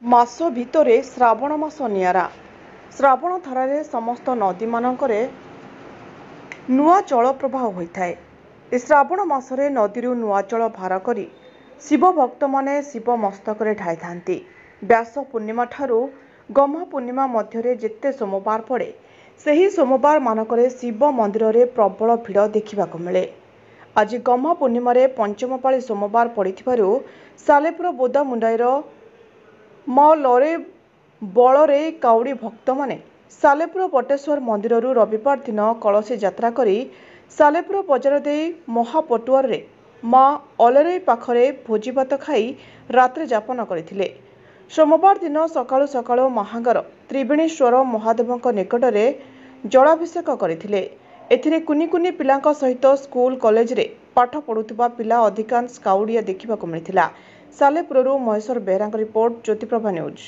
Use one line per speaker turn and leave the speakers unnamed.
ମାସ ଭିତରେ ଶ୍ରାବଣ ମାସ ନିଆରା। ଶ୍ରାବଣ ଧାରାରେ ସମସ୍ତ ନଦୀମାନଙ୍କରେ ନୂଆ ଜଳ ପ୍ରବାହ ହୋଇଥାଏ। ଏ ଶ୍ରାବଣ ମାସରେ ନଦୀରୁ ନୂଆ ଜଳ ଭାର କରି ଶିବ ଭକ୍ତମାନେ ଶିବ ମସ୍ତକରେ ଢାଳିଥାନ୍ତି। ବ୍ୟାସ ପୂର୍ଣ୍ଣିମା ଠାରୁ ଗହ୍ମା ପୂର୍ଣ୍ଣିମା ମଧ୍ୟରେ ଯେତେ ସୋମବାର ପଡ଼େ, ସେହି ସୋମବାର ମାନଙ୍କରେ ଶିବ ମନ୍ଦିରରେ ପ୍ରବଳ ଭିଡ଼ ଦେଖିବାକୁ ମିଳେ। ଆଜି ଗହ୍ମା ପୂର୍ଣ୍ଣିମାରେ ପଞ୍ଚମ ପାଳି ସୋମବାର ପଡ଼ିଥିବାରୁ ସାଲେପୁର ବୋଦାମୁଣ୍ଡାଇର ମଲରେ ବଳରେ କାଉଡ଼ି ଭକ୍ତମାନେ ସାଲେପୁର ବଟେଶ୍ୱର ମନ୍ଦିରରୁ ରବିବାର ଦିନ କଳସୀ ଯାତ୍ରା କରି ସାଲେପୁର ବଜାର ଦେଇ ମହାପଟୁଆରରେ ମା ଅଲରେଇ ପାଖରେ ଭୋଜିଭାତ ଖାଇ ରାତ୍ରି ଯାପନ କରିଥିଲେ। ସୋମବାର ଦିନ ସକାଳୁ ସକାଳୁ ମହାଙ୍ଗାର ତ୍ରିବେଣୀଶ୍ୱର ମହାଦେବଙ୍କ ନିକଟରେ ଜଳାଭିଷେକ କରିଥିଲେ। ଏଥିରେ କୁନି କୁନି ପିଲାଙ୍କ ସହିତ ସ୍କୁଲ କଲେଜରେ ପାଠ ପଢୁଥିବା ପିଲା ଅଧିକାଂଶ କାଉଡ଼ିଆ ଦେଖିବାକୁ ମିଳିଥିଲା। ସାଲେପୁରରୁ ମହେଶ୍ୱର ବେହେରାଙ୍କ ରିପୋର୍ଟ, ଜ୍ୟୋତିପ୍ରଭା ନ୍ୟୁଜ୍।